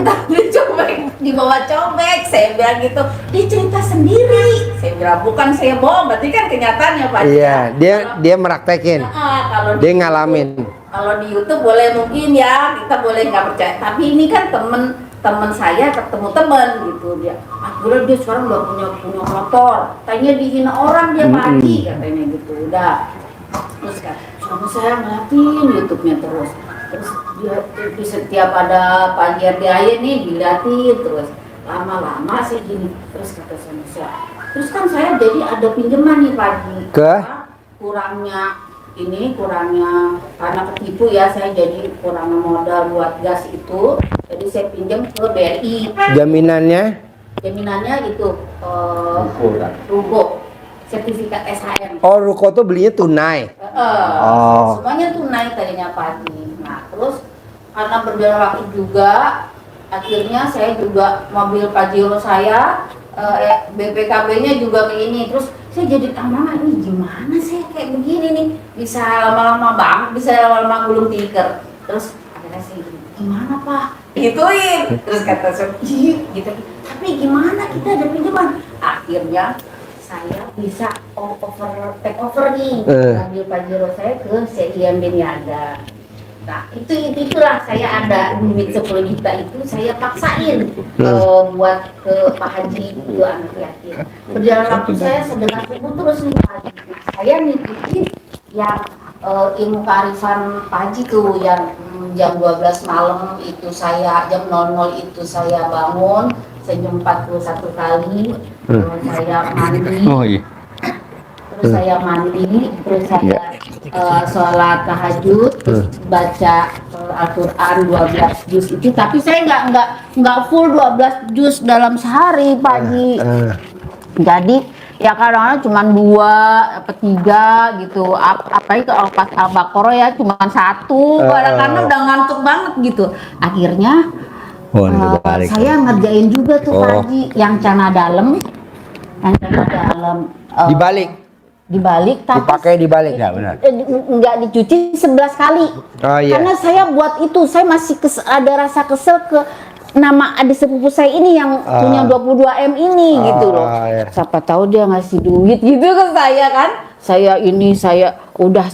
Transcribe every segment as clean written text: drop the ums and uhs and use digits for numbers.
dicobek, dibawa cobek. Saya bilang gitu, dia cerita sendiri. Saya bilang bukan saya bohong, berarti kan kenyataannya Pak. Iya, dia meraktekin. Kalau dia ngalamin. Kalau di YouTube boleh mungkin ya, kita boleh nggak percaya. Tapi ini kan temen saya ketemu temen gitu dia. Akhirnya dia sekarang udah punya motor. Tanya dihina orang dia mati katanya gitu. Udah. Terus kan, suami saya ngeliatin YouTube-nya terus. Terus dia di setiap ada pagi dia nih diliatin terus. Lama-lama sih gini. Terus kata suami saya. Terus kan saya jadi ada pinjaman nih pagi. Ke? Kurangnya karena ketipu ya, saya jadi kurang modal buat gas itu, jadi saya pinjam ke BRI. Jaminannya itu ruko sertifikat SHM. Oh, ruko tuh belinya tunai. Semuanya tunai tadinya pagi. Nah terus karena berjalan waktu juga, akhirnya saya juga mobil Pajero saya BPKB-nya juga begini. Terus saya jadi mama ini gimana sih kayak begini nih, bisa lama-lama banget, bisa lama-lama gulung tikar. Terus akhirnya saya gimana Pak gituin, terus kata saya gitu, tapi gimana kita ada pinjaman. Akhirnya saya bisa take over nih, ambil Pajero saya ke CIMB Niaga. Nah itulah saya ada duit 10 juta itu saya paksain buat ke Pak Haji itu anak yatim. Berjalan waktu saya sedekah subuh terus nih Pak Haji. Saya ngikutin yang ilmu kearifan Pak Haji tuh yang jam 12 malam itu saya, jam 00 itu saya bangun senyum 41 kali, saya mandi. Terus saya mandi, terus saya sholat tahajud, terus baca Al-Quran 12 juz itu. Tapi saya nggak full 12 juz dalam sehari pagi. Jadi ya kadang-kadang cuma 2 atau 3 gitu. Apalagi kalau pas Al-Baqarah ya cuma 1. Kadang-kadang udah ngantuk banget gitu. Akhirnya saya ngerjain juga tuh pagi yang celana dalam, dibalik tapi dipakai dibalik ya benar. Nggak dicuci 11 kali. Karena saya buat itu, saya masih ada rasa kesel ke nama adik sepupu saya ini yang punya 22M ini gitu loh. Siapa tahu dia ngasih duit gitu ke saya kan. Saya udah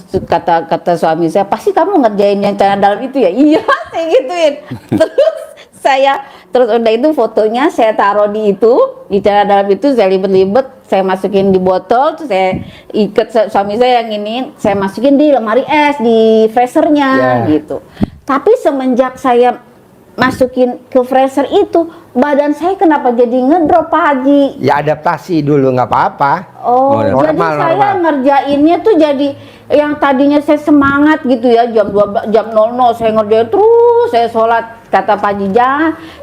kata suami saya, pasti kamu ngerjain yang celana dalam itu ya. Iya, saya gituin. Terus udah itu fotonya saya taruh di celana dalam itu, saya libet-libet, saya masukin di botol, terus saya ikat suami saya yang ini, saya masukin di lemari es di freezernya gitu. Tapi semenjak saya masukin ke freezer itu, badan saya kenapa jadi ngedrop Pak Haji? Ya adaptasi dulu nggak apa-apa. Jadi saya ngerjainnya tuh jadi yang tadinya saya semangat gitu ya, jam 00 saya ngerjain terus, saya sholat. Kata Pak Haji,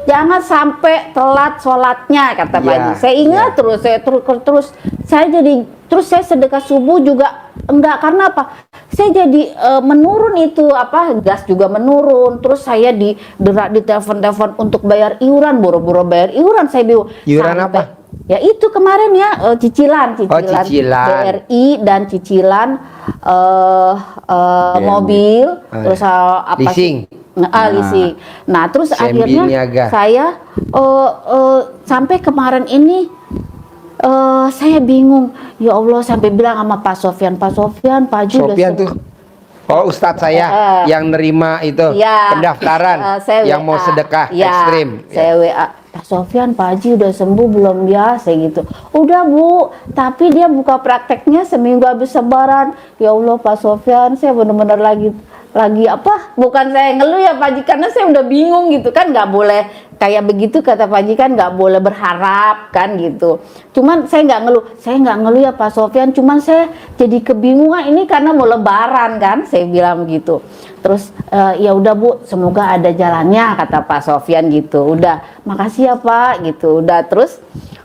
jangan sampai telat sholatnya, kata Pak Haji. Saya ingat terus saya sedekah subuh juga enggak, karena apa? Saya jadi menurun itu gas juga menurun. Terus saya di telepon untuk bayar iuran, boro-boro bayar iuran, saya bingung. Iuran apa? Ya itu kemarin ya cicilan BRI dan cicilan mobil, terus leasing. Leasing. Nah terus akhirnya saya sampai kemarin ini saya bingung, ya Allah, sampai bilang sama Pak Sofyan, Pak Haji tuh Ustadz saya yang nerima itu pendaftaran yang mau sedekah ekstrim. Saya WA Pak Sofyan, Pak Haji udah sembuh belum ya? Saya gitu. Udah Bu, tapi dia buka prakteknya seminggu habis Lebaran. Ya Allah Pak Sofyan, saya benar-benar lagi bukan saya ngeluh ya Pak Haji, karena saya udah bingung gitu kan, nggak boleh kayak begitu kata Pak Haji kan, nggak boleh berharap kan gitu. Cuman saya nggak ngeluh ya Pak Sofyan, cuman saya jadi kebingungan ini karena mau Lebaran kan, saya bilang gitu. Terus ya udah Bu, semoga ada jalannya kata Pak Sofyan gitu. Udah, makasih ya Pak gitu. Udah, terus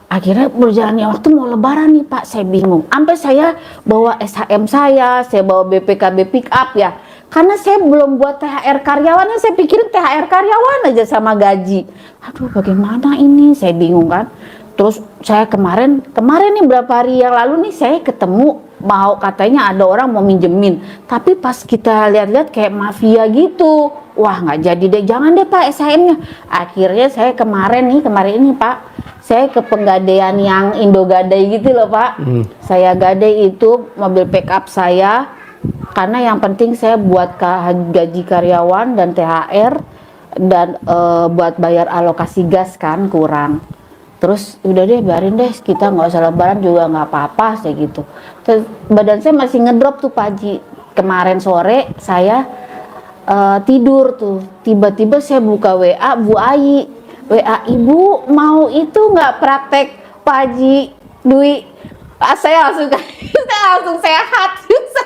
akhirnya berjalannya waktu mau Lebaran nih Pak, saya bingung. Sampai saya bawa SHM saya bawa BPKB pick up ya. Karena saya belum buat THR karyawannya, saya pikirin THR karyawan aja sama gaji. Aduh bagaimana ini, saya bingung kan. Terus saya kemarin nih berapa hari yang lalu nih saya ketemu mau katanya ada orang mau minjemin, tapi pas kita lihat-lihat kayak mafia gitu. Wah nggak jadi deh, jangan deh Pak SHM-nya. Akhirnya saya kemarin ini Pak, saya ke penggadaian yang Indogadai gitu loh Pak. Saya gadai itu mobil pickup saya, karena yang penting saya buat gaji karyawan dan THR dan buat bayar alokasi gas kan kurang. Terus udah deh biarin deh, kita nggak usah lebaran juga nggak apa-apa saya gitu. Terus badan saya masih ngedrop tuh Pak Haji. Kemarin sore saya tidur tuh, tiba-tiba saya buka WA Bu Ai, WA Ibu mau itu nggak praktek Pak Haji Dwi. Saya langsung sehat.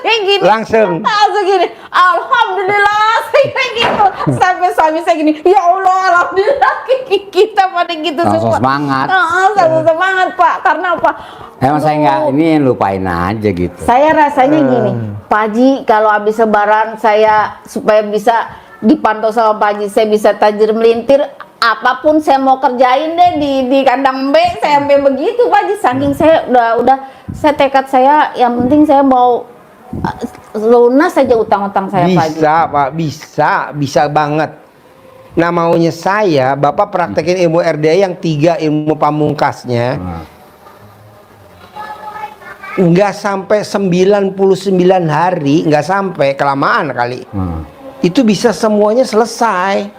Saya gini langsung gini, alhamdulillah saya gitu. Sampai suami saya gini, ya Allah alhamdulillah, kita pada gitu langsung semua semangat. Langsung semangat Pak, karena apa? Emang saya nggak, ini lupain aja gitu. Saya rasanya gini, Pak Haji kalau habis lebaran saya supaya bisa dipantau sama Pak Haji, saya bisa tajir melintir, apapun saya mau kerjain deh di kandang B, saya sampai begitu Pak Haji. Saking saya udah saya tekad saya, yang penting saya mau lunas saja utang-utang saya Pak Haji. Bisa Pak, bisa banget. Nah maunya saya, Bapak praktekin ilmu RDA yang 3 ilmu pamungkasnya. Nggak sampai 99 hari, nggak sampai, kelamaan kali. Itu bisa semuanya selesai.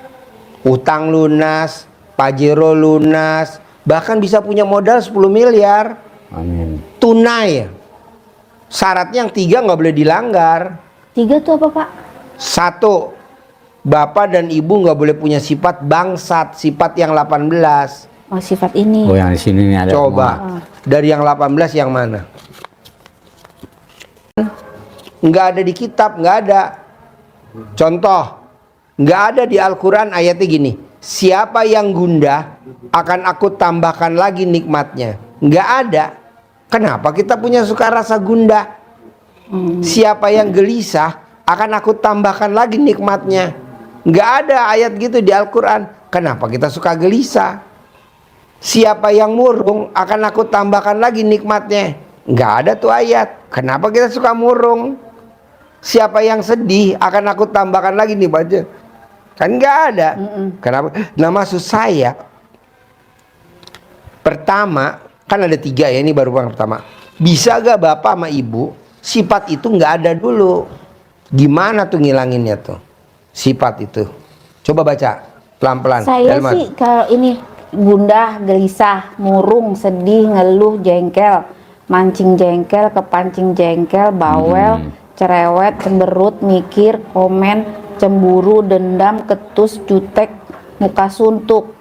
Utang lunas, pajero lunas, bahkan bisa punya modal 10 miliar. Amin. Tunai. Syaratnya yang 3 nggak boleh dilanggar. 3 tuh apa Pak? 1, Bapak dan Ibu nggak boleh punya sifat bangsat, sifat yang 18. Oh sifat ini. Oh yang di sini nih ada. Coba, dari yang 18 yang mana? Nggak ada di kitab, nggak ada. Contoh, nggak ada di Al-Quran ayatnya gini, siapa yang gundah akan aku tambahkan lagi nikmatnya. Nggak ada. Kenapa kita punya suka rasa gundah? Siapa yang gelisah akan aku tambahkan lagi nikmatnya. Nggak ada ayat gitu di Al-Quran. Kenapa kita suka gelisah? Siapa yang murung akan aku tambahkan lagi nikmatnya. Nggak ada tuh ayat. Kenapa kita suka murung? Siapa yang sedih akan aku tambahkan lagi nikmatnya. Kan nggak ada. Kenapa? Nah maksud saya, pertama, kan ada 3 ya, ini baru yang pertama. Bisa gak Bapak sama Ibu sifat itu nggak ada dulu? Gimana tuh ngilanginnya tuh sifat itu? Coba baca pelan-pelan. Saya sih kalau ini gundah, gelisah, murung, sedih, ngeluh, jengkel, mancing jengkel, kepancing jengkel, bawel, cerewet, cemberut, mikir, komen, cemburu, dendam, ketus, jutek, muka suntuk.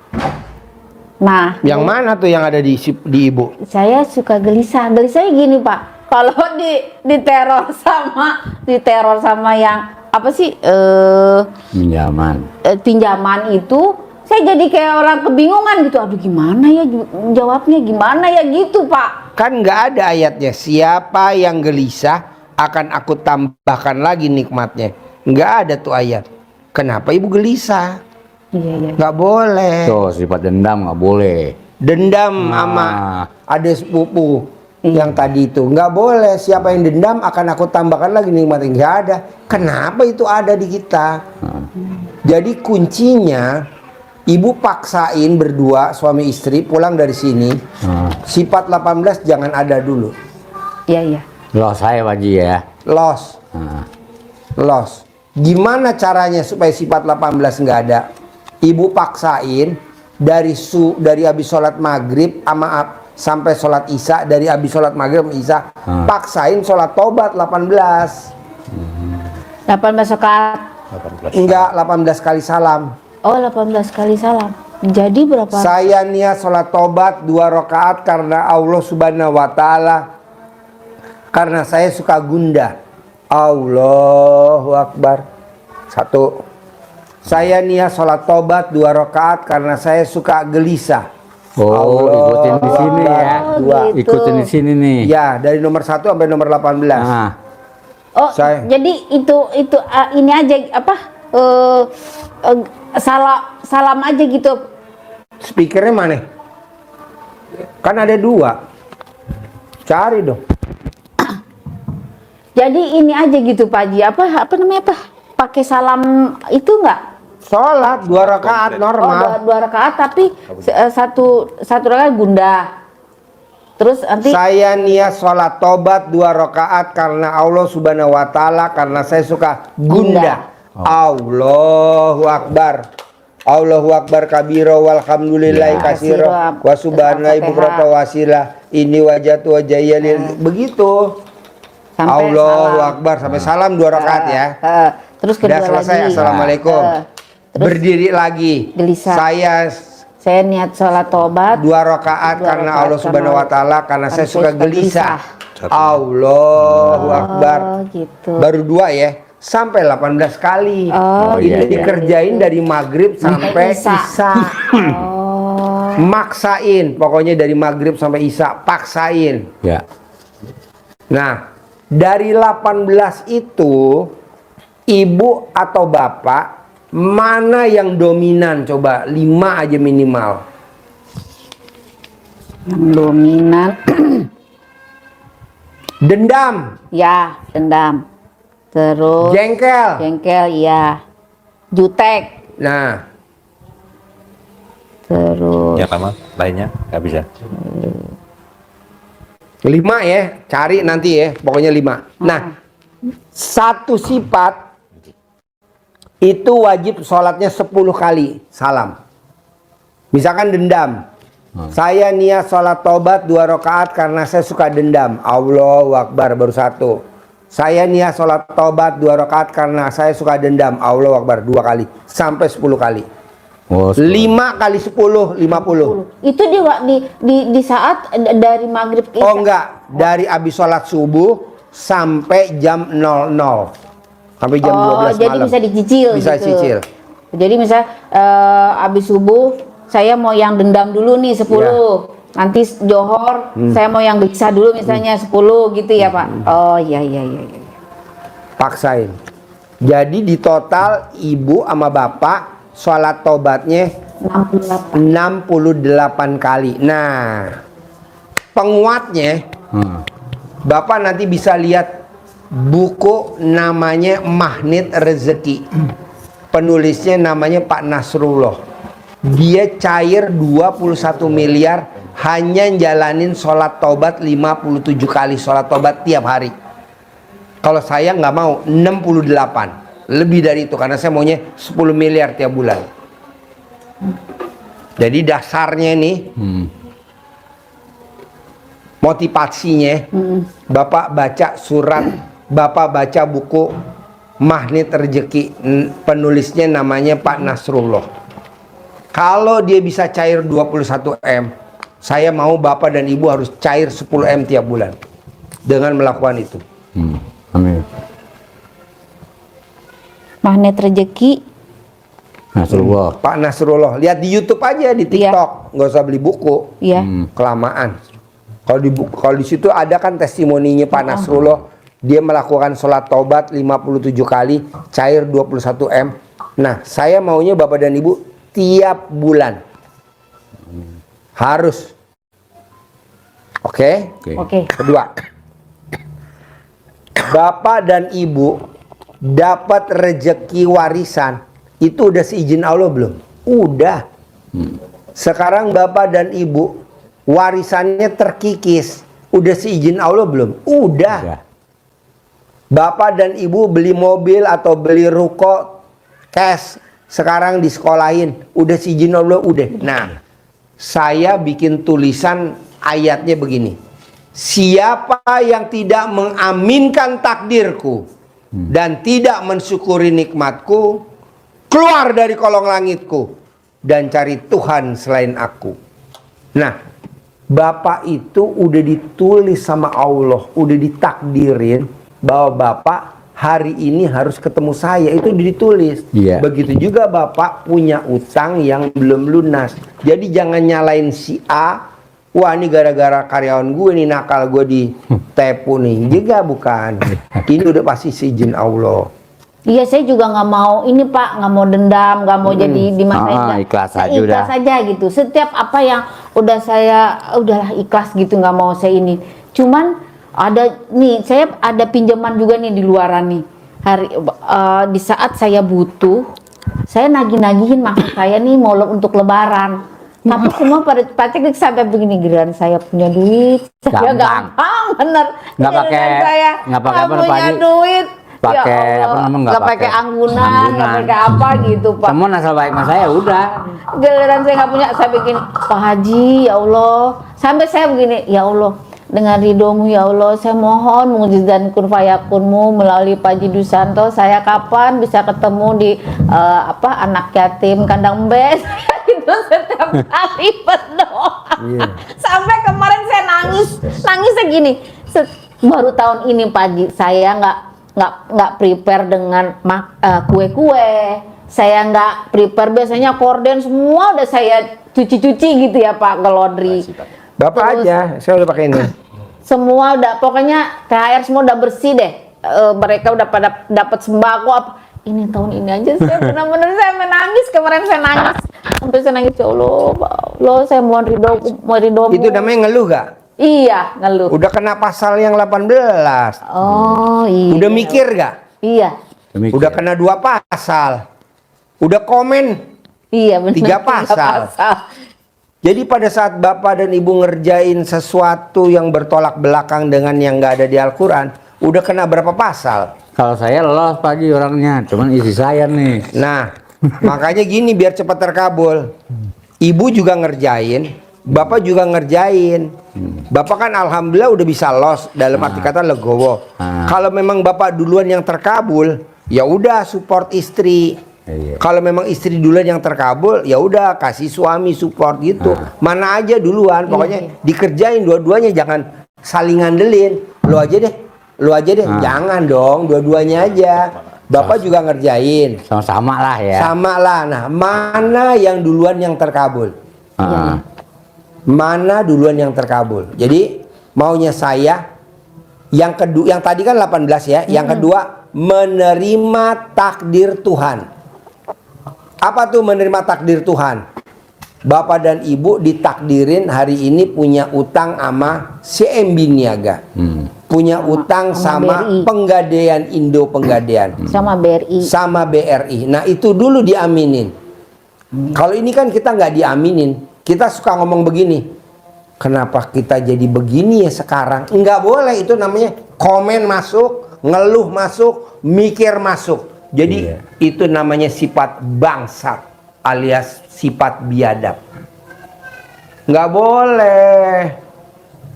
Nah, yang mana tuh yang ada di Ibu? Saya suka gelisah. Gelisahnya gini Pak, kalau diteror sama yang apa sih pinjaman itu, saya jadi kayak orang kebingungan gitu. Aduh gimana ya jawabnya, gimana ya gitu Pak. Kan nggak ada ayatnya, siapa yang gelisah akan aku tambahkan lagi nikmatnya. Nggak ada tuh ayat. Kenapa Ibu gelisah? Iya. Nggak boleh. Tuh sifat dendam nggak boleh. Dendam sama adik sepupu yang tadi itu nggak boleh. Siapa yang dendam akan aku tambahkan lagi nikmatnya. Nggak ada. Kenapa itu ada di kita? Jadi kuncinya, Ibu paksain berdua suami istri pulang dari sini, sifat 18 jangan ada dulu. Iya. Los saya Pak Haji ya. Los. Gimana caranya supaya sifat 18 nggak ada? Ibu paksain dari habis sholat maghrib sampai sholat isya, dari habis sholat maghrib sama isya, paksain sholat tobat 18. 18 rakaat. Enggak, 18 kali salam. Oh 18 kali salam. Jadi berapa? Saya niat sholat tobat 2 rakaat karena Allah subhanahu wa ta'ala, karena saya suka gundah. Allahu Akbar. 1. Saya niat sholat tobat 2 rakaat karena saya suka gelisah. Oh, ikutin di sini ya. 2. Gitu. Ikutin di sini nih. Ya, dari nomor 1 sampai nomor 18. Oh, jadi itu ini aja apa? Salam aja gitu. Speakernya mana? Kan ada 2. Cari dong. Jadi ini aja gitu Pak Haji, apa namanya Pak? Pakai salam itu enggak? Sholat 2 rakaat normal. Dua rakaat tapi satu rakaat gundah. Terus nanti Saya niat sholat tobat 2 rakaat karena Allah Subhanahu wa Ta'ala, karena saya suka gundah. Allahu Akbar. Allahu Akbar kabira walhamdulillahi katsira wa subhanallahi bukrata wasila. Ini wajatu wajaya begitu. sampai Allahu salam. Akbar sampai salam 2 rakaat ya. Terus kedua Udah selesai, lagi. assalamualaikum. Terus Berdiri lagi. gelisah. Saya niat sholat tobat 2 rakaat karena rakaat Allah Subhanahu wa Ta'ala, karena saya suka gelisah. Allahu Akbar. gitu. Baru 2 ya. Sampai 18 kali. Oh, Itu iya, iya. dikerjain dari maghrib sampai Isya. isya. Oh. Maksain, pokoknya dari maghrib sampai isya, paksain. Ya. Nah, dari 18 itu, ibu atau bapak, mana yang dominan? Coba 5 aja minimal. Yang dominan Dendam, ya dendam. Terus jengkel ya. Jutek. Nah, Terus Yang lama lainnya nggak bisa. 5 ya, cari nanti ya, pokoknya 5. Nah, satu sifat itu wajib sholatnya 10 kali salam. Misalkan dendam. Saya niat sholat tobat 2 rakaat karena saya suka dendam. Allahu Akbar baru 1. Saya niat sholat tobat 2 rakaat karena saya suka dendam. Allahu Akbar 2 kali sampai 10 kali. Oh, 5 kali 10 50. itu di saat dari maghrib ke Oh isya. enggak, dari abis sholat subuh sampai jam 00. Sampai jam 12 jadi malam. bisa dicicil Bisa gitu. cicil. Jadi misal abis subuh saya mau yang dendam dulu nih 10. Iya. Nanti johor saya mau yang gelisah dulu misalnya 10 gitu ya Pak. Oh iya. Paksain. Jadi di total ibu sama bapak sholat tobatnya 68. 68 kali. Nah, penguatnya bapak nanti bisa lihat buku namanya Magnet Rezeki. Penulisnya namanya Pak Nasrullah. Dia cair 21 miliar hanya jalanin sholat tobat 57 kali sholat tobat tiap hari. Kalau saya nggak mau 68, lebih dari itu karena saya maunya 10 miliar tiap bulan. Jadi dasarnya nih motivasinya, bapak baca surat, bapak baca buku Magnet Rezeki, penulisnya namanya Pak Nasrullah. Kalau dia bisa cair 21 M, saya mau bapak dan ibu harus cair 10 M tiap bulan dengan melakukan itu. Amin. Magnet rezeki. Nasrullah. Pak Nasrullah, lihat di YouTube aja, di TikTok, nggak usah beli buku, Iya. kelamaan. Kalau di situ ada kan testimoninya Pak Nasrullah, dia melakukan sholat taubat 57 kali, cair 21 M. Nah, saya maunya bapak dan ibu tiap bulan harus. Oke? Oke. Kedua, bapak dan ibu dapat rejeki warisan, itu udah seizin Allah belum? Udah. Sekarang bapak dan ibu warisannya terkikis, udah seizin Allah belum? Udah. Bapak dan ibu beli mobil atau beli ruko cash, sekarang disekolahin, udah seizin Allah? Udah. Nah, saya bikin tulisan ayatnya begini. Siapa yang tidak mengaminkan takdirku dan tidak mensyukuri nikmatku, keluar dari kolong langitku dan cari Tuhan selain aku. Nah, bapak itu udah ditulis sama Allah, udah ditakdirin bahwa bapak hari ini harus ketemu saya, itu udah ditulis. Iya. Begitu juga bapak punya utang yang belum lunas. Jadi jangan nyalain si A, wah ini gara-gara karyawan gue nih nakal, gue ditepu nih. Juga bukan. Ini udah pasti seizin Allah. Iya, saya juga nggak mau ini Pak, nggak mau dendam, nggak mau jadi dimasain. Ikhlas Saya aja udah. ikhlas aja gitu. Setiap apa yang udah saya udahlah ikhlas gitu, nggak mau saya ini. Cuman Ada nih, saya ada pinjaman juga nih di luaran nih. Di saat saya butuh, saya nagih-nagihin maksud saya nih mau untuk lebaran. Tapi semua pada pacek sampai begini, giliran saya punya duit, saya gampang bener. Nggak pakai punya duit. Pakai apa namanya? Nggak pakai anggunan, nggak pakai apa gitu Pak. Semua nasab baik mas saya udah. Giliran saya nggak punya, saya bikin Pak Haji, ya Allah. Sampai saya begini, ya Allah, dengan ridhomu ya Allah, saya mohon mujizat dan kun fayakunmu melalui Pak Haji Dusanto, saya kapan bisa ketemu di anak yatim kandang bes. Itu setiap kali berdoa. Sampai kemarin saya nangisnya gini. Baru tahun ini Pak Haji, saya nggak prepare dengan kue-kue, saya nggak prepare, biasanya korden semua udah saya cuci-cuci gitu ya Pak ke laundry. Bapak aja, saya udah pakai ini. Semua udah, pokoknya THR semua udah bersih deh. Mereka udah pada dapat sembako apa. Ini tahun ini aja saya benar-benar saya menangis, kemarin saya nangis sampai saya nangis, ya Allah, saya mohon ridho. Itu namanya ngeluh gak? Iya, ngeluh. Udah kena pasal yang 18. Oh iya. Udah mikir gak? Iya. Udah kena 2 pasal. Udah komen. Iya benar. 3 pasal. Jadi pada saat Bapak dan Ibu ngerjain sesuatu yang bertolak belakang dengan yang nggak ada di Al-Quran, udah kena berapa pasal? Kalau saya lolos pagi orangnya, cuman isi saya nih. Nah, makanya gini biar cepat terkabul. Ibu juga ngerjain, Bapak juga ngerjain. Bapak kan alhamdulillah udah bisa los, dalam arti kata legowo. Kalau memang Bapak duluan yang terkabul, ya udah support istri. Kalau memang istri duluan yang terkabul, ya udah kasih suami support gitu. Mana aja duluan, pokoknya dikerjain dua-duanya, jangan saling ngandelin. Lu aja deh, jangan dong, dua-duanya aja. Bapak juga ngerjain. Sama-sama lah ya. Sama lah. Nah, mana yang duluan yang terkabul? Mana duluan yang terkabul? Jadi maunya saya yang kedua, yang tadi kan 18 ya. Yang kedua, menerima takdir Tuhan. Apa tuh menerima takdir Tuhan? Bapak dan Ibu ditakdirin hari ini punya utang sama CMB Niaga. Punya utang sama BRI. Penggadaian Indo Penggadaian. Sama BRI. Sama BRI. Nah itu dulu diaminin. Kalau ini kan kita nggak diaminin. Kita suka ngomong begini. Kenapa kita jadi begini ya sekarang? Nggak boleh, itu namanya komen masuk, ngeluh masuk, mikir masuk. Jadi itu namanya sifat bangsat alias sifat biadab. Nggak boleh.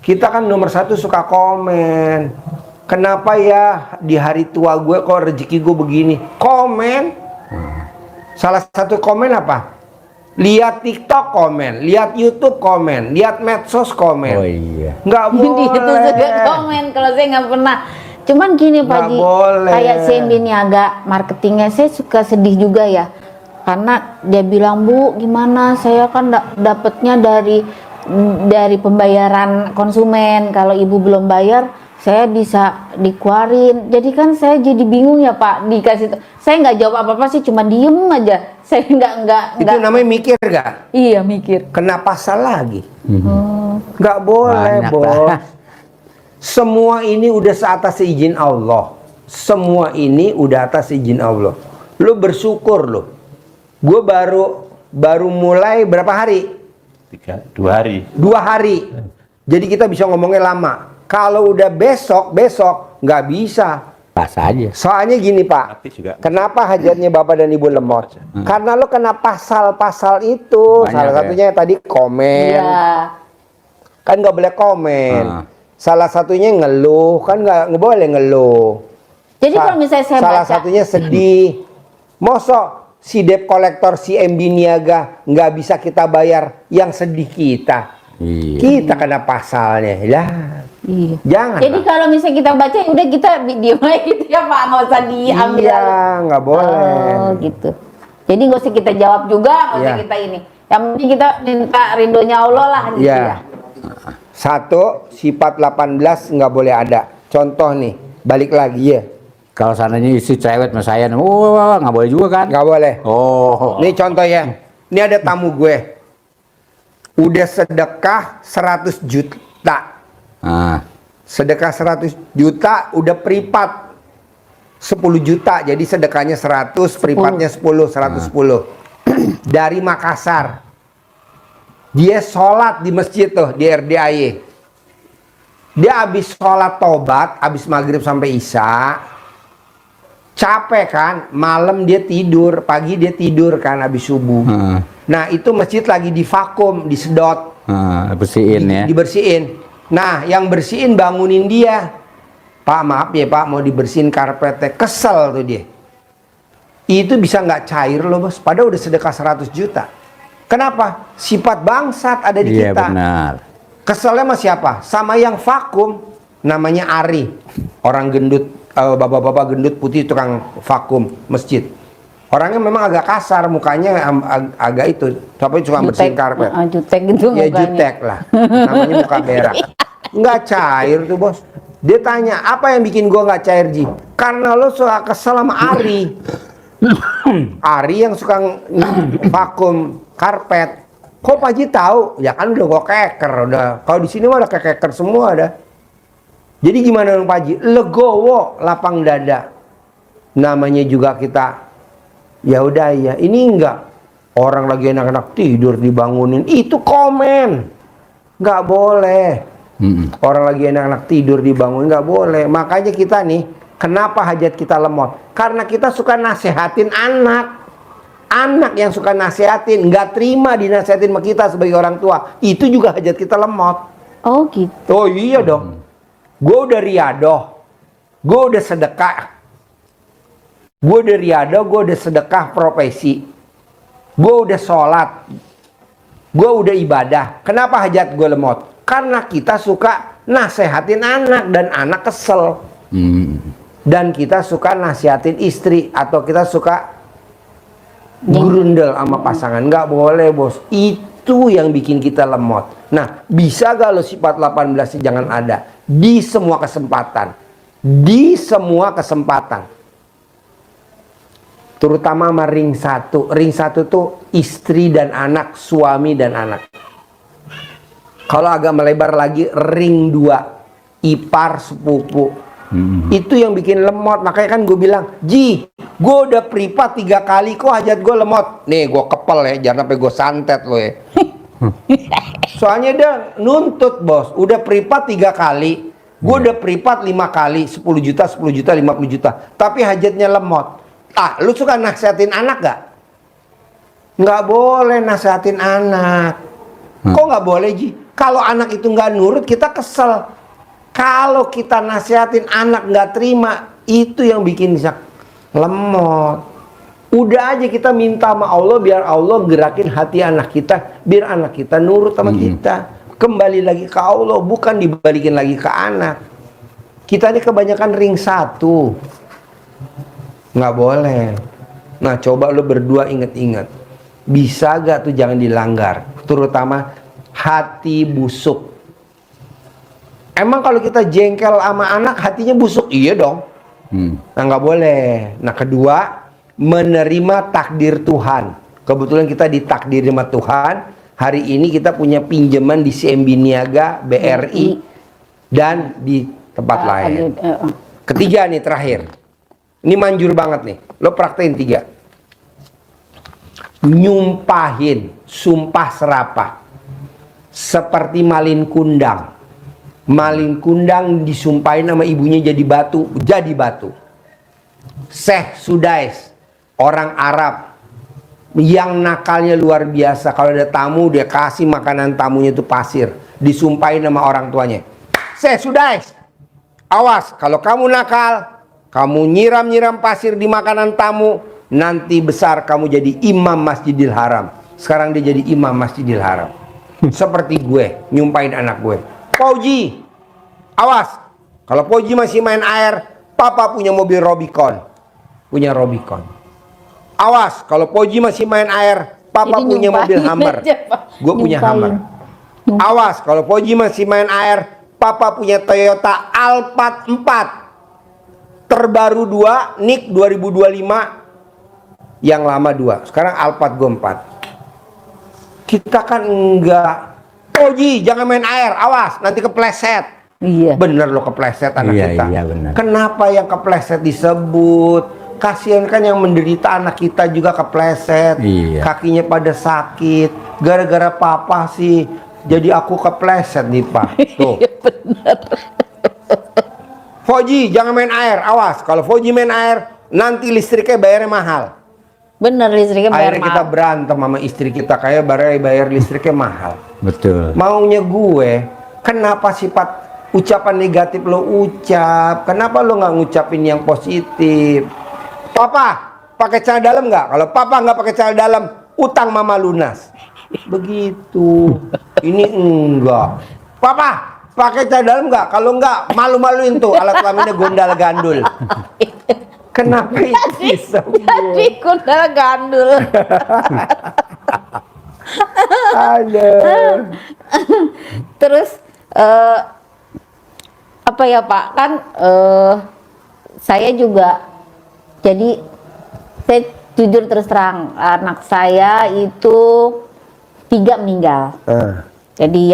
Kita kan nomor 1 suka komen. Kenapa ya di hari tua gue kok rezeki gue begini? Komen. Salah satu komen apa? Lihat TikTok komen, lihat YouTube komen, lihat medsos komen. Oh iya. Nggak boleh. Itu juga komen, kalau saya nggak pernah. Cuman gini Pak Haji, kayak CMB Niaga marketingnya saya suka sedih juga ya. Karena dia bilang, Bu, gimana? Saya kan dapatnya dari pembayaran konsumen. Kalau Ibu belum bayar, saya bisa dikeluarin. Jadi kan saya jadi bingung ya Pak, dikasih. Saya nggak jawab apa-apa sih, cuma diem aja. Saya nggak. Itu namanya mikir gak? Iya mikir. Kena pasal lagi. Nggak boleh, Bos. Semua ini udah seatas izin Allah. Semua ini udah atas izin Allah. Lu bersyukur lu. Gue baru mulai berapa hari? 2 hari. 2 hari. Jadi kita bisa ngomongnya lama. Kalau udah besok nggak bisa. Pas aja. Soalnya gini Pak, kenapa hajatnya Bapak dan Ibu lemot? Karena lo kena pasal-pasal itu. Banyak, salah satunya tadi komen. Kan nggak boleh komen. Salah satunya ngeluh, kan nggak boleh ngeluh. Jadi kalau misalnya saya salah baca, satunya sedih. Mosok si debt collector si MB Niaga nggak bisa kita bayar, yang sedih kita. Kita kena pasalnya lah. Iya. Jangan. Jadi kalau misalnya kita baca, udah kita diam aja gitu ya Pak, nggak usah diambil. Iya, nggak boleh. Oh gitu. Jadi nggak usah kita jawab juga, nggak usah kita ini. Yang penting kita minta ridhonya Allah lah gitu ya. 1, sifat 18 nggak boleh ada. Contoh nih, balik lagi ya. Kalau seandainya isi cewek sama saya, nggak boleh juga kan? Nggak boleh. Oh. Nih contoh ya. Ini ada tamu gue. Udah sedekah 100 juta. Sedekah 100 juta udah privat 10 juta. Jadi sedekahnya 100, privatnya 10, 110. Dari Makassar. Dia sholat di masjid tuh, di RDAY. Dia habis sholat tobat, habis maghrib sampai isya. Capek kan, malam dia tidur, pagi dia tidur kan habis subuh. Nah itu masjid lagi divakum, disedot. Bersihin ya. Dibersihin. Nah, yang bersihin bangunin dia. Pak, maaf ya Pak, mau dibersihin karpetnya. Kesel tuh dia. Itu bisa nggak cair loh bos. Padahal udah sedekah 100 juta. Kenapa? Sifat bangsat ada di Iya kita. benar. Keselnya sama siapa? Sama yang vakum. Namanya Ari. Orang gendut, bapak-bapak gendut putih tukang vakum masjid. Orangnya memang agak kasar, mukanya agak itu. Tapi cuma bersihin karpet. Jutek gitu Ya mukanya. jutek lah. Namanya muka berak. Nggak cair tuh bos. Dia tanya, apa yang bikin gua nggak cair Ji? Karena lo suka kesel sama Ari. Ari yang suka vakum karpet. Kok Pak Ji tahu? Ya kan udah gua keker. Udah. Kalau di sini mah udah keker semua ada. Jadi gimana dong Pak Ji? Legowo, lapang dada. Namanya juga kita. Ya udah ya, ini enggak. Orang lagi enak-enak tidur dibangunin, itu komen. Nggak boleh. Orang lagi enak-enak tidur dibangunin, nggak boleh. Makanya kita nih, kenapa hajat kita lemot? Karena kita suka nasehatin anak. Anak yang suka nasehatin, nggak terima dinasehatin sama kita sebagai orang tua. Itu juga hajat kita lemot. Oh gitu. Oh iya dong. Gue udah riadoh. Gue udah sedekah. Gue udah riadoh, gue udah sedekah profesi. Gue udah sholat. Gue udah ibadah. Kenapa hajat gue lemot? Karena kita suka nasehatin anak dan anak kesel. Dan kita suka nasihatin istri atau kita suka gerundel sama pasangan. Nggak boleh bos. Itu yang bikin kita lemot. Nah, bisa gak lo sifat 18 jangan ada di semua kesempatan. Di semua kesempatan. Terutama sama ring 1. Ring 1 tuh istri dan anak, suami dan anak. Kalau agak melebar lagi ring 2, ipar sepupu. Itu yang bikin lemot. Makanya kan gue bilang, Ji, gue udah privat 3 kali kok hajat gue lemot. Nih gue kepel ya, jangan sampai gue santet lo ya. Soalnya dia nuntut bos. Udah privat 3 kali. Gue udah privat 5 kali, 10 juta, 10 juta, 50 juta. Tapi hajatnya lemot. Ah, lu suka nasihatin anak gak? Nggak boleh nasihatin anak. Kok nggak boleh Ji? Kalau anak itu nggak nurut, kita kesel. Kalau kita nasihatin anak nggak terima, itu yang bikin bisa lemot. Udah aja kita minta sama Allah, biar Allah gerakin hati anak kita, biar anak kita nurut sama kita. Kembali lagi ke Allah, bukan dibalikin lagi ke anak. Kita ini kebanyakan ring 1. Nggak boleh. Nah coba lo berdua inget-inget. Bisa gak tuh jangan dilanggar. Terutama hati busuk. Emang kalau kita jengkel sama anak hatinya busuk? Iya dong. Nah nggak boleh. Nah kedua, menerima takdir Tuhan. Kebetulan kita ditakdir sama Tuhan. Hari ini kita punya pinjaman di CMB Niaga, BRI, dan di tempat lain. Ketiga nih terakhir. Ini manjur banget nih. Lo praktein 3. Nyumpahin, sumpah serapah. Seperti malin kundang. Malin kundang disumpahin sama ibunya jadi batu. Jadi batu. Syekh Sudais, orang Arab yang nakalnya luar biasa. Kalau ada tamu dia kasih makanan tamunya itu pasir. Disumpahin sama orang tuanya. Syekh Sudais, awas kalau kamu nakal, kamu nyiram-nyiram pasir di makanan tamu, nanti besar kamu jadi imam Masjidil Haram. Sekarang dia jadi imam Masjidil Haram. Seperti gue, nyumpahin anak gue. Pauji, awas. Kalau Pauji masih main air, papa punya mobil Robicon. Punya Robicon. Awas, kalau Pauji masih main air, papa Jadi punya mobil nyumpahin Hummer. aja, Pak. Gue punya Hummer. Awas, kalau Pauji masih main air, papa punya Toyota Alphard 4. Terbaru 2, NIK 2025. Yang lama 2. Sekarang Alphard gue 4. Kita kan enggak. Oji, jangan main air, awas nanti kepleset. Iya. Bener lo kepleset anak Iya, kita. iya, bener. Kenapa yang kepleset disebut? Kasihan kan yang menderita anak kita juga kepleset. Iya. Kakinya pada sakit. Gara-gara papa sih. Jadi aku kepleset nih Pak. Tuh. Fauji jangan main air. Awas. Kalau Fauji main air, nanti listriknya bayarnya mahal. Bener, listriknya bayar Akhirnya kita mahal. berantem sama istri kita. Kayak bayar listriknya mahal. Betul. Maunya gue, kenapa sifat ucapan negatif lo ucap? Kenapa lo nggak ngucapin yang positif? Papa, pakai celana dalam nggak? Kalau papa nggak pakai celana dalam, utang mama lunas. Begitu. Ini enggak. Papa, pakai celana dalam nggak? Kalau nggak, malu-maluin tuh alat kelaminnya gondal gandul. Kenapa itu bisa? Jadi kundal gandul. Aduh. Terus apa ya Pak, kan saya juga, jadi saya jujur terus terang, anak saya itu 3 meninggal. Jadi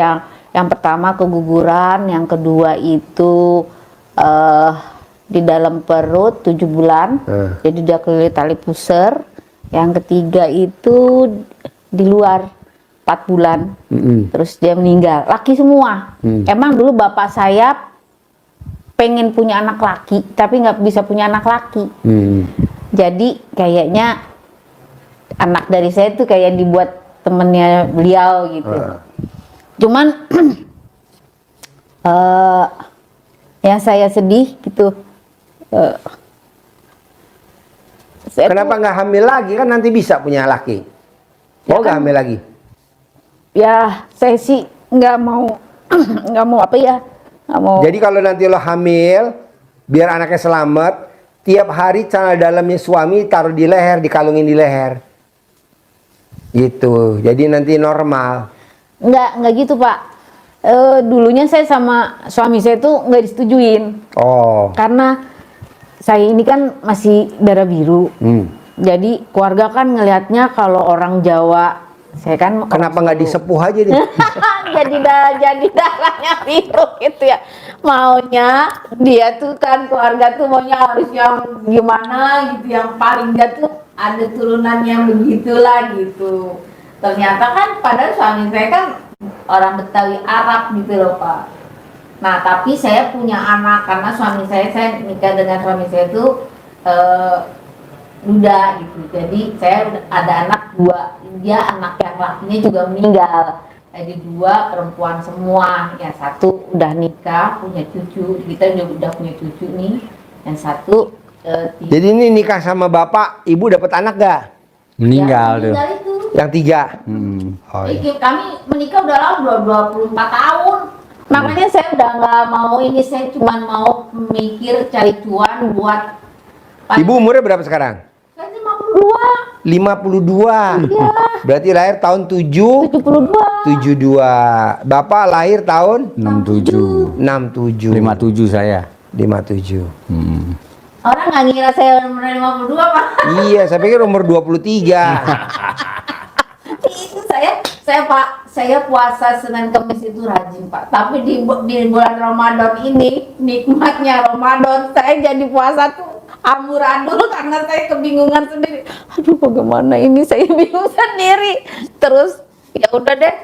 yang pertama keguguran, yang kedua itu di dalam perut 7 bulan, jadi dia kelilit tali pusar. Yang ketiga itu di luar 4 bulan, terus dia meninggal. Laki semua. Emang dulu bapak saya pengen punya anak laki, tapi nggak bisa punya anak laki. Jadi kayaknya anak dari saya itu kayak dibuat temennya beliau gitu. Cuman yang saya sedih gitu. Kenapa nggak hamil lagi? Kan nanti bisa punya laki. Mau nggak hamil lagi? Ya saya sih nggak mau, nggak mau apa ya, nggak mau. Jadi kalau nanti lo hamil, biar anaknya selamat, tiap hari celana dalamnya suami taruh di leher, dikalungin di leher. Gitu. Jadi nanti normal. Nggak gitu Pak. Dulunya saya sama suami saya tuh nggak disetujuin. Oh. Karena saya ini kan masih darah biru. Jadi keluarga kan ngelihatnya kalau orang Jawa, saya kan Kenapa nggak disepuh aja nih? jadi darahnya biru gitu ya. Maunya dia tuh kan keluarga tuh maunya harus yang gimana gitu, yang paling dia tuh ada turunan yang begitulah gitu. Ternyata kan padahal suami saya kan orang Betawi Arab gitu loh Pak. Nah tapi saya punya anak karena suami saya nikah dengan suami saya itu duda gitu. Jadi saya ada anak 2, dia anak yang lakinya juga meninggal. Jadi 2 perempuan semua. Yang 1 udah nikah punya cucu, kita juga udah punya cucu nih. Yang 1 Jadi ini nikah sama bapak, ibu dapat anak gak? Meninggal tuh. Meninggal itu. Yang 3. Oh, iya. Kami menikah udah lama, 24 tahun. Makanya saya udah nggak mau ini, saya cuma mau mikir cari cuan buat Ibu umurnya berapa sekarang? Saya 52. 52. Iya. Berarti lahir tahun 72. 72. Bapak lahir tahun 67. 67. 57 saya. 57. Orang nggak ngira saya umur 52 Pak. Iya, saya pikir umur 23. Itu saya puasa Senin Kamis itu rajin Pak. Tapi di bulan Ramadan ini nikmatnya Ramadan, saya jadi puasa tuh amburadul karena saya kebingungan sendiri. Aduh bagaimana ini, saya bingung sendiri. Terus ya udah deh,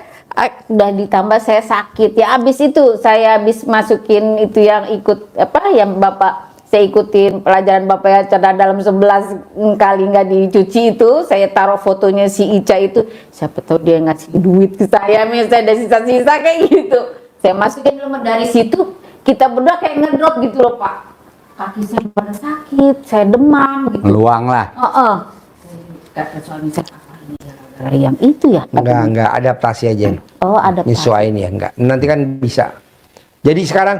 udah ditambah saya sakit ya. Abis itu saya habis masukin itu yang ikut apa yang bapak, saya ikutin pelajaran bapak ya, celana dalam 11 kali nggak dicuci itu, saya taruh fotonya si Ica itu, siapa tahu dia ngasih duit ke saya, misalnya ada sisa-sisa kayak gitu. Saya masukin dulu, dari situ kita berdua kayak ngedrop gitu loh Pak. Kaki saya pada sakit, saya demam gitu. Meluang lah. Kata suami saya, apa ini gara-gara Yang itu ya? Enggak, adaptasi aja. Oh ada. Nyesuaiin ya, enggak. Nanti kan bisa. Jadi sekarang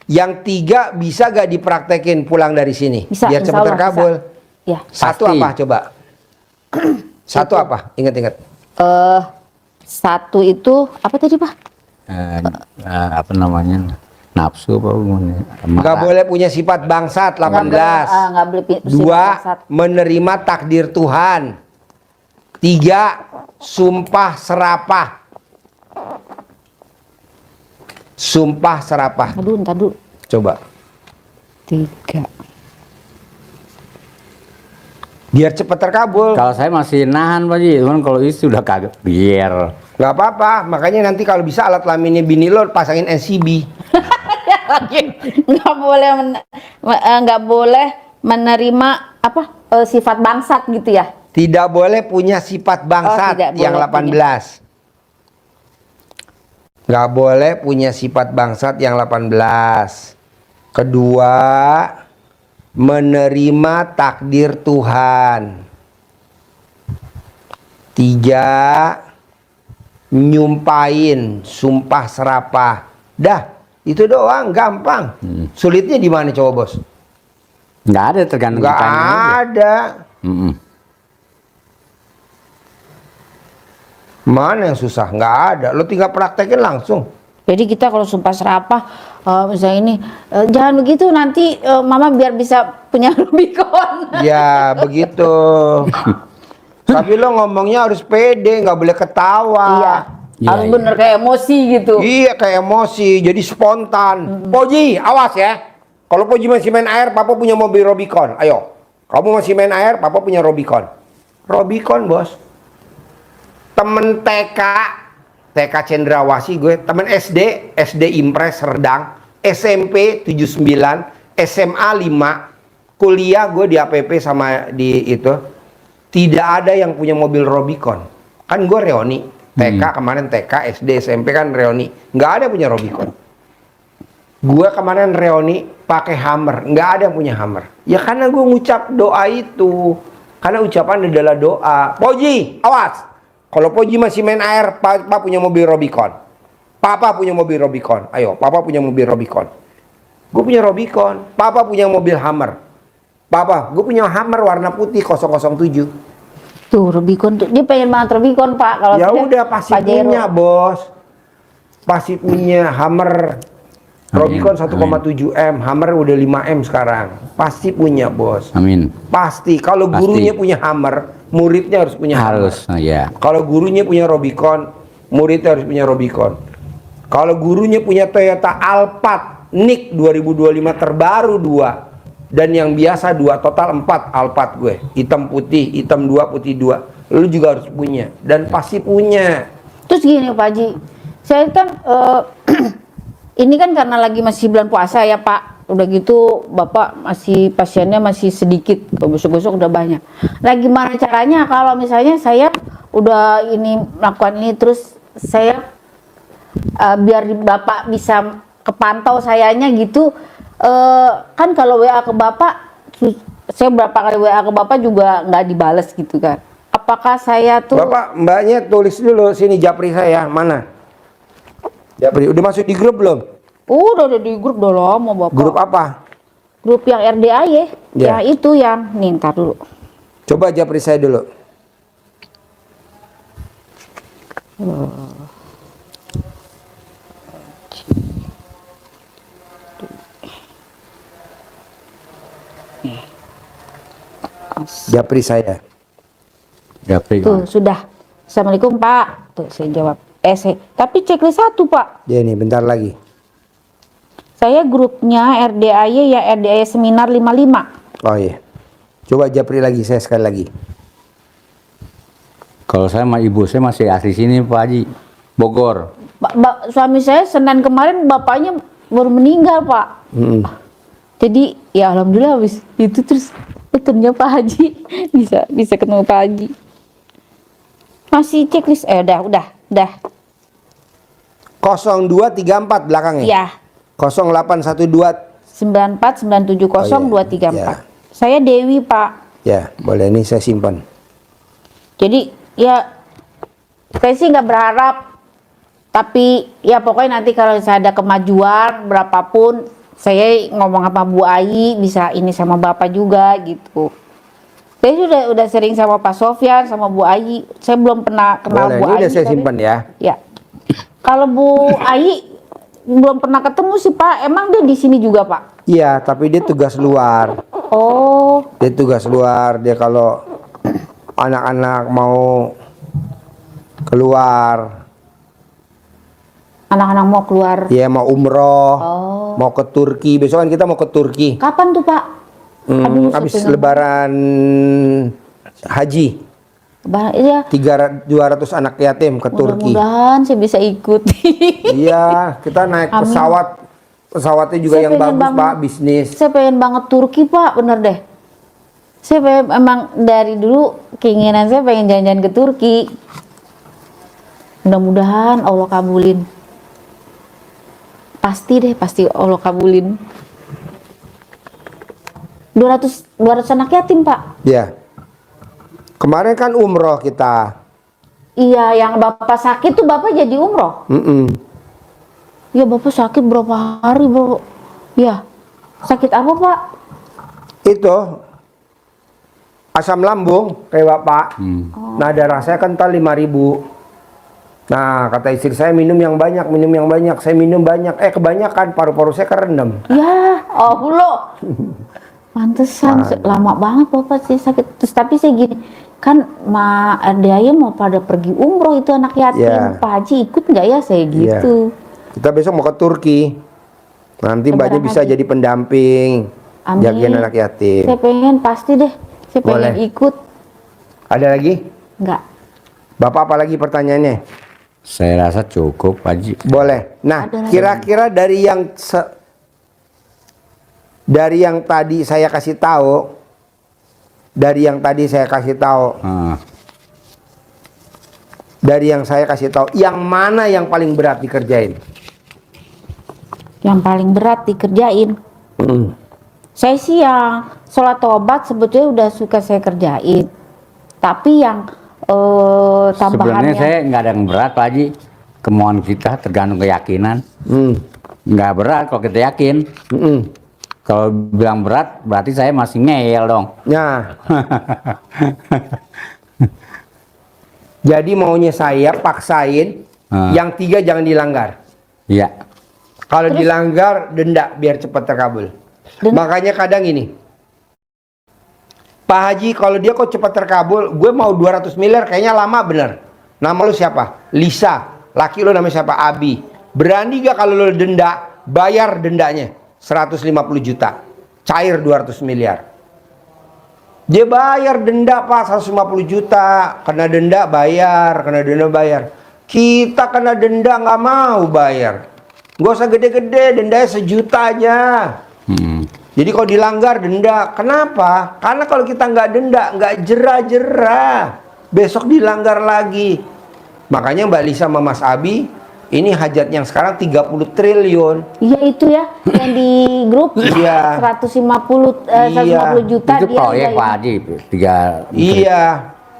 yang 3 bisa gak dipraktekin pulang dari sini? Bisa, Biar insya cepat Allah terkabul. bisa. Ya. Satu Pasti. apa coba? Satu apa? Ingat-ingat. Satu itu apa tadi Pak? Apa namanya? Nafsu apa namanya? Enggak boleh punya sifat bangsat 18. Nggak boleh 2. Menerima takdir Tuhan. 3. Sumpah serapah. Sumpah serapah. Aduh, ntar dulu. Coba. 3. Biar cepat terkabul. Kalau saya masih nahan Pak Haji, cuman kalau istri udah kagak biar. Nggak apa-apa. Makanya nanti kalau bisa alat kelaminnya bini lo pasangin NCB. Nggak boleh menerima apa sifat bangsat gitu ya. Tidak boleh punya sifat bangsat tidak yang boleh 18. Nggak boleh punya sifat bangsat yang 18. Kedua, menerima takdir Tuhan. 3, nyumpain, sumpah serapah. Dah, itu doang, gampang. Sulitnya di mana coba, Bos? Nggak ada, tergantung Nggak kitanya aja. ada. Mm-mm. Mana yang susah? Nggak ada. Lo tinggal praktekin langsung. Jadi kita kalau sumpah serapah, misalnya ini, jangan begitu nanti mama biar bisa punya Rubicon. Ya begitu. Tapi lo ngomongnya harus pede, nggak boleh ketawa. Iya. Iya, Harus iya. bener kayak emosi gitu. Iya, kayak emosi, jadi spontan. Poji, awas ya. Kalau Poji masih main air, Papa punya mobil Rubicon. Ayo, kamu masih main air, Papa punya Rubicon. Rubicon, Bos. Temen TK Cendrawasih gue, temen SD Impres Serdang, SMP 79, SMA 5, kuliah gue di APP sama di itu. Tidak ada yang punya mobil Rubicon. Kan gue reoni. TK kemarin TK, SD, SMP kan reoni. Nggak ada punya Rubicon. Gue kemarin reoni pakai Hummer. Nggak ada yang punya Hummer. Ya karena gue ngucap doa itu. Karena ucapan adalah doa. Poji, awas. Kalau Poji masih main air, Papa punya mobil Rubicon. Papa punya mobil Rubicon. Ayo, Papa punya mobil Rubicon. Gue punya Rubicon. Papa punya mobil Hummer. Papa, gue punya Hummer warna putih 007. Tuh Rubicon tuh, dia pengen banget Rubicon Pak. Kalau Ya saya, udah pasti Pajero. punya, Bos. Pasti punya Hummer. Rubicon Amin. 1,7 M, Hummer udah 5 M sekarang. Pasti punya, Bos. Amin. Pasti. Kalau Pasti. gurunya punya Hummer, muridnya harus punya Hummer. Harus, ya. Kalau gurunya punya Rubicon, muridnya harus punya Rubicon. Kalau gurunya punya Toyota Alphard Nick 2025 terbaru 2 dan yang biasa 2, total 4 Alphard gue. Hitam putih, hitam 2, putih 2. Lu juga harus punya dan pasti punya. Terus gini Pak Haji, saya kan ini kan karena lagi masih bulan puasa ya Pak. Udah gitu Bapak masih pasiennya masih sedikit, besok-besok udah banyak. Nah gimana caranya kalau misalnya saya udah ini melakukan ini terus saya biar Bapak bisa kepantau sayanya gitu, kan kalau WA ke Bapak, saya berapa kali WA ke Bapak juga nggak dibales gitu kan. Apakah saya tuh Bapak, mbaknya tulis dulu sini Japri saya, mana? Japri, udah masuk di grup belum? udah ada di grup udah lama Bapak. Grup apa? Grup yang RDAY, Ya. yang itu yang nih ntar dulu. Coba Japri saya dulu. Japri saya. Japri. Tuh sudah. Assalamualaikum Pak. Tuh saya jawab. Tapi checklist 1 Pak. Ya nih, bentar lagi. Saya grupnya RDAY ya RDAY Seminar 55. Oh iya. Coba Japri lagi, saya sekali lagi. Kalau saya sama ibu saya masih asli sini Pak Haji, Bogor. Suami saya Senin kemarin bapaknya baru meninggal Pak. Jadi ya alhamdulillah habis itu terus ternyata Pak Haji bisa ketemu Pak Haji. Masih checklist udah. 0234 belakangnya. Iya. 0812. 94970 Ya. Saya Dewi Pak. Ya, boleh ini saya simpan. Jadi ya saya sih nggak berharap, tapi ya pokoknya nanti kalau saya ada kemajuan berapapun saya ngomong sama Bu Ai bisa ini sama Bapak juga gitu. Saya udah sering sama Pak Sofyan sama Bu Ai. Saya belum pernah kenal Boleh, Bu ini Ai. udah saya tapi- simpan ya. Ya. Kalau Bu Ai belum pernah ketemu sih Pak. Emang dia di sini juga Pak? Iya, tapi dia tugas luar. Oh, Dia tugas luar. Dia kalau anak-anak mau keluar. Anak-anak mau keluar. Ya mau umroh, Oh. mau ke Turki. Besok kan kita mau ke Turki. Kapan tuh Pak? Aduh, saya Habis pengen lebaran haji. Iya. 200 anak yatim ke Turki. Mudah-mudahan saya bisa ikut. Iya, kita naik Amin. pesawat. Pesawatnya juga Saya yang pengen bagus, banget. Pak, bisnis. Saya pengen banget Turki Pak, bener deh. Saya pengen, emang dari dulu keinginan saya pengen jalan-jalan ke Turki. Mudah-mudahan Allah kabulin. Pasti deh, pasti Allah kabulin. 200 anak yatim Pak. Ya. Kemarin kan umroh kita. Iya, yang Bapak sakit tuh Bapak jadi umroh. Ya Bapak sakit berapa hari bro? Ya, sakit apa Pak? Itu asam lambung kayak Bapak. Nah, darah saya kental 5.000. Nah, kata istri saya minum yang banyak. Saya minum banyak. Kebanyakan paru-paru saya kerendam. Ya, Allah. Pantesan lama banget Bapak sih sakit. Terus tapi saya gini, kan adanya mau pada pergi umroh itu anak yatim. Ya. Pak Haji ikut nggak ya saya gitu? Kita besok mau ke Turki. Nanti mbaknya Lebaran bisa haji. jadi pendamping. Amin. Jagain anak yatim. Saya pengen pasti deh. Saya pengen Boleh. ikut. Ada lagi? Nggak? Bapak apa lagi pertanyaannya? Saya rasa cukup, Pak Haji. Boleh. Nah, Ada lagi. kira-kira dari yang tadi saya kasih tahu, Ah, yang mana yang paling berat dikerjain? Yang paling berat dikerjain. Saya sih yang sholat tobat sebetulnya udah suka saya kerjain. Tapi yang sebenarnya tambahannya saya nggak ada yang berat, Pak Haji. Kemauan kita tergantung keyakinan. Nggak berat kalau kita yakin. Kalau bilang berat, berarti saya masih ngeyel dong. Nah, jadi maunya saya paksain yang 3 jangan dilanggar. Iya. Kalau dilanggar denda biar cepat terkabul. Makanya kadang ini, Pak Haji kalau dia kok cepat terkabul, gue mau 200 miliar kayaknya lama bener. Nama lu siapa? Lisa. Laki lu namanya siapa? Abi. Berani gak kalau lu denda, bayar dendanya 150 juta. Cair 200 miliar. Dia bayar denda Pak 150 juta. Kena denda bayar, Kita kena denda nggak mau bayar. Gak usah gede-gede, dendanya 1 juta aja. Jadi kalau dilanggar denda, kenapa? Karena kalau kita nggak denda, nggak jerah-jerah. Besok dilanggar lagi. Makanya Mbak Lisa sama Mas Abi, ini hajat yang sekarang 30 triliun. iya itu ya yang di grup Iya. 150 juta Itu dia proyek, udah Pak Haji. 3. Iya.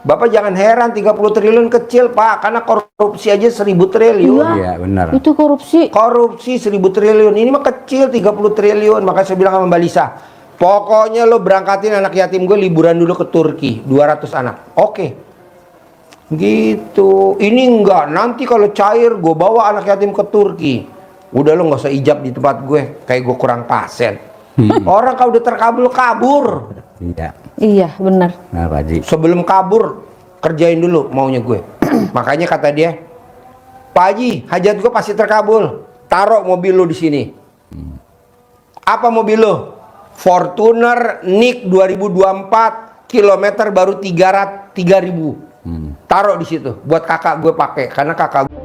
Bapak jangan heran 30 triliun kecil Pak, karena korupsi aja 1.000 triliun. Iya, benar. itu korupsi. Korupsi 1.000 triliun, ini mah kecil 30 triliun. Makanya saya bilang sama Mbak Lisa, pokoknya lo berangkatin anak yatim gue liburan dulu ke Turki, 200 anak. Oke. Gitu. Ini enggak, nanti kalau cair gue bawa anak yatim ke Turki. Udah lo nggak usah ijab di tempat gue, kayak gue kurang pasen. Orang kalau udah terkabul kabur. Iya. Iya benar. Nah, Pak Haji. Sebelum kabur kerjain dulu maunya gue. Makanya kata dia, Pak Haji, hajat gue pasti terkabul. Taruh mobil lu di sini. Apa mobil lu? Fortuner Nick 2024, kilometer baru 3.000. Taruh di situ buat kakak gue pakai karena kakak gue